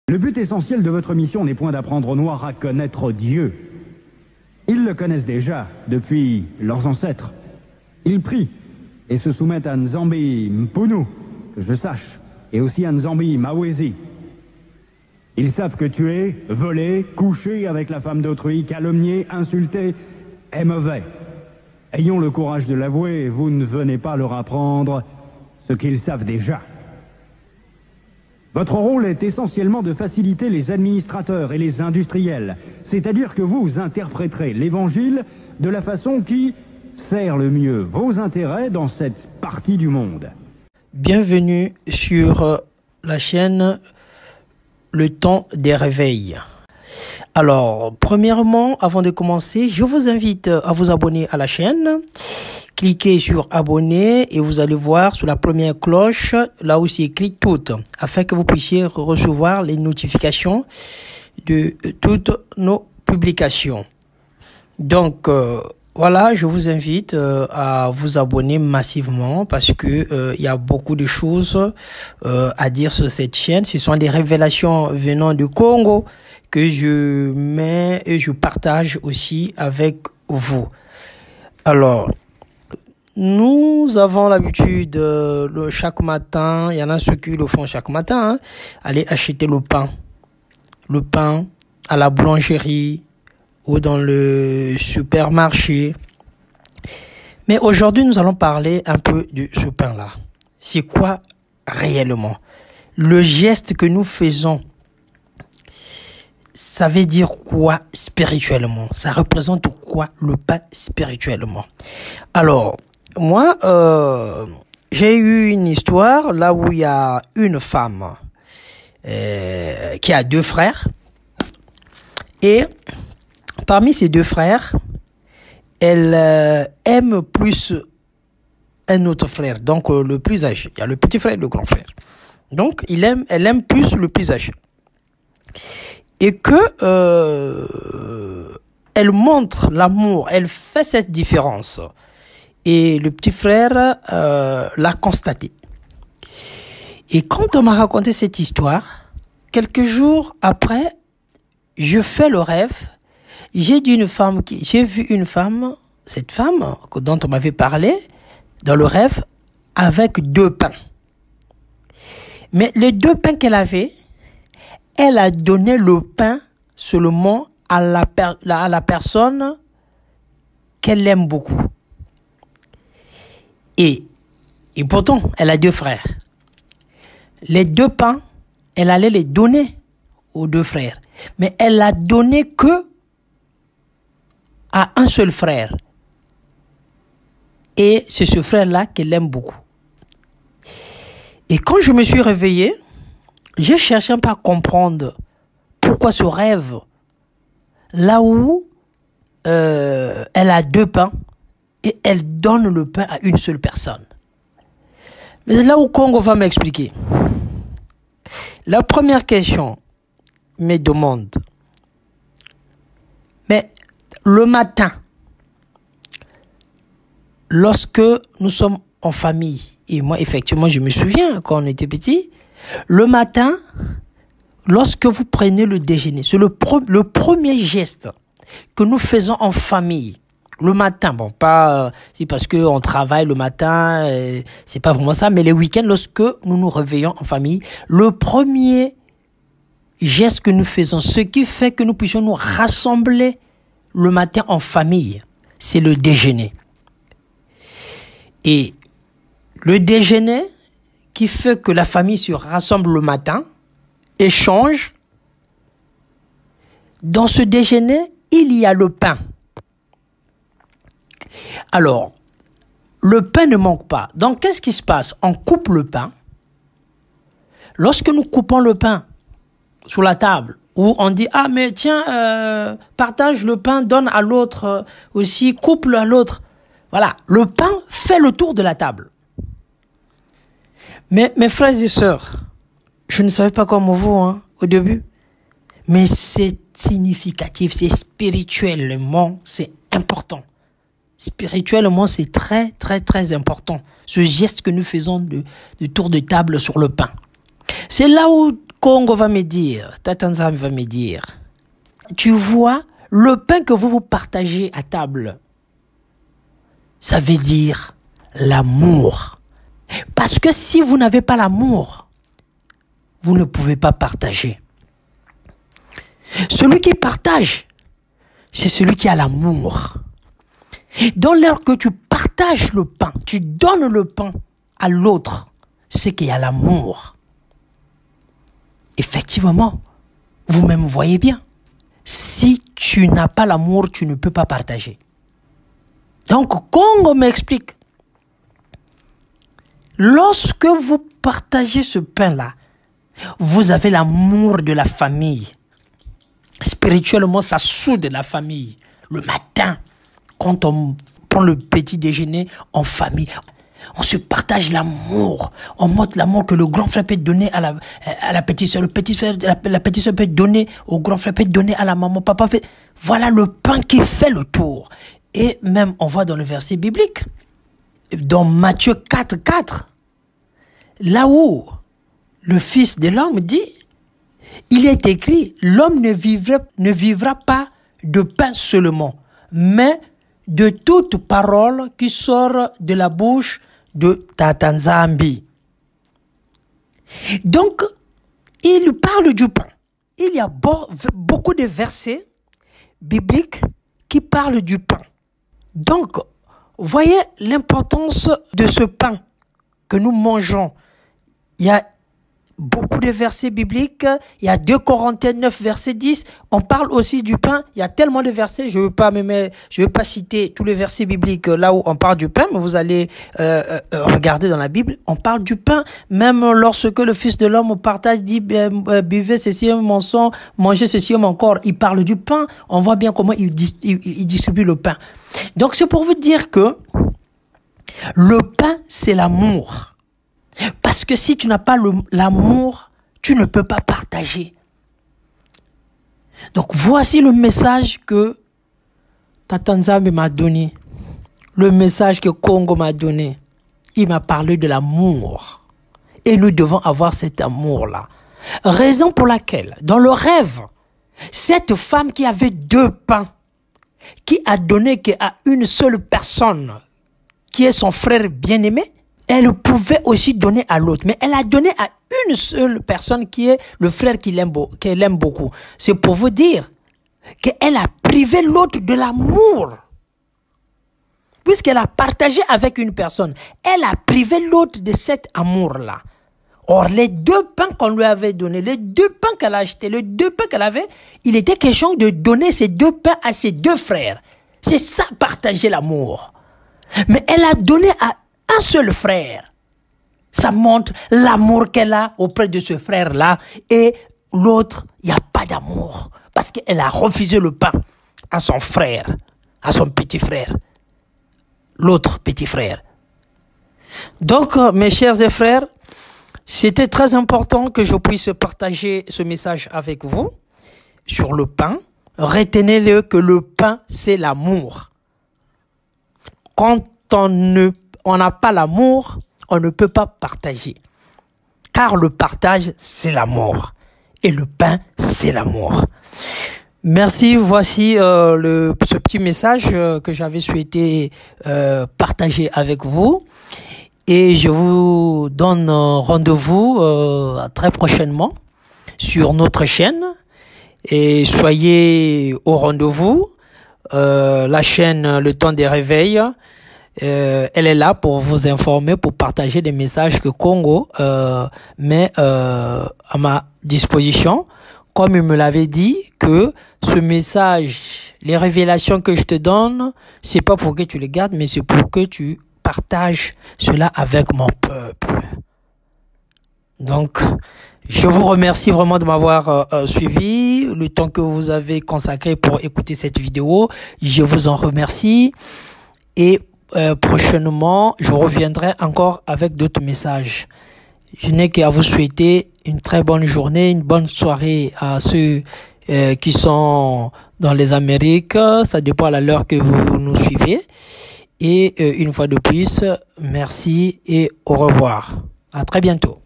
Le but essentiel de votre mission n'est point d'apprendre aux Noirs à connaître Dieu. Ils le connaissent déjà depuis leurs ancêtres. Ils prient et se soumettent à Nzambi Mpunu, que je sache, et aussi à Nzambi Mawezi. Ils savent que tuer, voler, coucher avec la femme d'autrui, calomnier, insulter est mauvais. Ayons le courage de l'avouer et vous ne venez pas leur apprendre ce qu'ils savent déjà. Votre rôle est essentiellement de faciliter les administrateurs et les industriels, c'est-à-dire que vous interpréterez l'évangile de la façon qui sert le mieux vos intérêts dans cette partie du monde. Bienvenue sur la chaîne Le Temps des Réveils. Alors, premièrement, avant de commencer, je vous invite à vous abonner à la chaîne. Cliquez sur abonner et vous allez voir sur la première cloche, là où c'est écrit toutes, afin que vous puissiez recevoir les notifications de toutes nos publications. Donc, voilà, je vous invite à vous abonner massivement parce que il y a beaucoup de choses à dire sur cette chaîne. Ce sont des révélations venant du Congo que je mets et je partage aussi avec vous. Alors, nous avons l'habitude, chaque matin, il y en a ceux qui le font chaque matin, hein, aller acheter le pain. Le pain à la boulangerie ou dans le supermarché. Mais aujourd'hui, nous allons parler un peu de ce pain-là. C'est quoi réellement? Le geste que nous faisons, ça veut dire quoi spirituellement? Ça représente quoi le pain spirituellement? Alors, moi, j'ai eu une histoire là où il y a une femme qui a deux frères. Et parmi ces deux frères, elle aime plus un autre frère, donc le plus âgé. Il y a le petit frère et le grand frère. Donc, elle aime plus le plus âgé. Et que elle montre l'amour, elle fait cette différence. Et le petit frère l'a constaté. Et quand on m'a raconté cette histoire, quelques jours après, je fais le rêve. J'ai vu une femme, cette femme dont on m'avait parlé, dans le rêve, avec deux pains. Mais les deux pains qu'elle avait, elle a donné le pain seulement à la personne qu'elle aime beaucoup. Et pourtant, elle a deux frères. Les deux pains, elle allait les donner aux deux frères. Mais elle l'a donné que à un seul frère. Et c'est ce frère-là qu'elle aime beaucoup. Et quand je me suis réveillé, j'ai cherché un peu à comprendre pourquoi ce rêve, là où elle a deux pains et elle donne le pain à une seule personne. Mais c'est là où Congo va m'expliquer. La première question me demande, mais le matin, lorsque nous sommes en famille, et moi effectivement je me souviens quand on était petit, le matin, lorsque vous prenez le déjeuner, c'est le premier geste que nous faisons en famille. Le matin, bon, pas c'est parce que on travaille le matin, c'est pas vraiment ça, mais les week-ends, lorsque nous nous réveillons en famille, le premier geste que nous faisons, ce qui fait que nous puissions nous rassembler le matin en famille, c'est le déjeuner. Et le déjeuner qui fait que la famille se rassemble le matin, échange. Dans ce déjeuner, il y a le pain. Alors, le pain ne manque pas. Donc, qu'est-ce qui se passe? On coupe le pain. Lorsque nous coupons le pain sur la table, où on dit, ah, mais tiens, partage le pain, donne à l'autre aussi, coupe-le à l'autre. Voilà, le pain fait le tour de la table. Mais mes frères et sœurs, je ne savais pas comme vous au début, mais c'est significatif, c'est spirituellement, c'est important. Spirituellement, c'est très, très, très important. Ce geste que nous faisons de tour de table sur le pain. C'est là où Congo va me dire, Tatanzam va me dire, tu vois, le pain que vous partagez à table, ça veut dire l'amour. Parce que si vous n'avez pas l'amour, vous ne pouvez pas partager. Celui qui partage, c'est celui qui a l'amour. Dans l'heure que tu partages le pain, tu donnes le pain à l'autre, c'est qu'il y a l'amour. Effectivement, vous-même voyez bien, si tu n'as pas l'amour, tu ne peux pas partager. Donc, Congo m'explique, lorsque vous partagez ce pain-là, vous avez l'amour de la famille. Spirituellement, ça soude la famille. Le matin, quand on prend le petit déjeuner en famille, on se partage l'amour. On montre l'amour que le grand frère peut donner à la petite soeur. La petite soeur peut donner au grand frère, peut donner à la maman, papa. Voilà le pain qui fait le tour. Et même, on voit dans le verset biblique, dans Matthieu 4:4, là où le Fils de l'homme dit, il est écrit, l'homme ne vivra pas de pain seulement, mais de toute parole qui sort de la bouche de Tatanzambi. Donc, il parle du pain. Il y a beaucoup de versets bibliques qui parlent du pain. Donc, voyez l'importance de ce pain que nous mangeons. Il y a beaucoup de versets bibliques. Il y a 2 Corinthiens 9, verset 10. On parle aussi du pain. Il y a tellement de versets. Je ne veux pas citer tous les versets bibliques là où on parle du pain, mais vous allez regarder dans la Bible. On parle du pain. Même lorsque le Fils de l'homme partage, dit buvez ceci est mon sang, mangez ceci est mon corps. Il parle du pain. On voit bien comment il distribue le pain. Donc c'est pour vous dire que le pain, c'est l'amour. Parce que si tu n'as pas l'amour, tu ne peux pas partager. Donc voici le message que Tatanzambi m'a donné. Le message que Congo m'a donné. Il m'a parlé de l'amour. Et nous devons avoir cet amour-là. Raison pour laquelle, dans le rêve, cette femme qui avait 2 pains, qui a donné qu'à une seule personne, qui est son frère bien-aimé, elle pouvait aussi donner à l'autre. Mais elle a donné à une seule personne qui est le frère qu'elle aime beaucoup. C'est pour vous dire qu'elle a privé l'autre de l'amour. Puisqu'elle a partagé avec une personne, elle a privé l'autre de cet amour-là. Or, les 2 pains qu'on lui avait donnés, les 2 pains qu'elle a achetés, les 2 pains qu'elle avait, il était question de donner ces 2 pains à ses 2 frères. C'est ça, partager l'amour. Mais elle a donné à un seul frère. Ça montre l'amour qu'elle a auprès de ce frère-là. Et l'autre, il n'y a pas d'amour. Parce qu'elle a refusé le pain à son frère, à son petit frère. L'autre petit frère. Donc, mes chers et frères, c'était très important que je puisse partager ce message avec vous sur le pain. Retenez-le que le pain, c'est l'amour. Quand on n'a pas l'amour, on ne peut pas partager. Car le partage, c'est l'amour. Et le pain, c'est l'amour. Merci, voici ce petit message que j'avais souhaité partager avec vous. Et je vous donne rendez-vous très prochainement sur notre chaîne. Et soyez au rendez-vous. La chaîne Le Temps des Réveils. Elle est là pour vous informer, pour partager des messages que Congo met à ma disposition. Comme il me l'avait dit, que ce message, les révélations que je te donne, c'est pas pour que tu les gardes, mais c'est pour que tu partages cela avec mon peuple. Donc, je vous remercie vraiment de m'avoir suivi, le temps que vous avez consacré pour écouter cette vidéo. Je vous en remercie. Et prochainement, je reviendrai encore avec d'autres messages. Je n'ai qu'à vous souhaiter une très bonne journée, une bonne soirée à ceux qui sont dans les Amériques. Ça dépend à l'heure que vous nous suivez. Et une fois de plus, merci et au revoir. À très bientôt.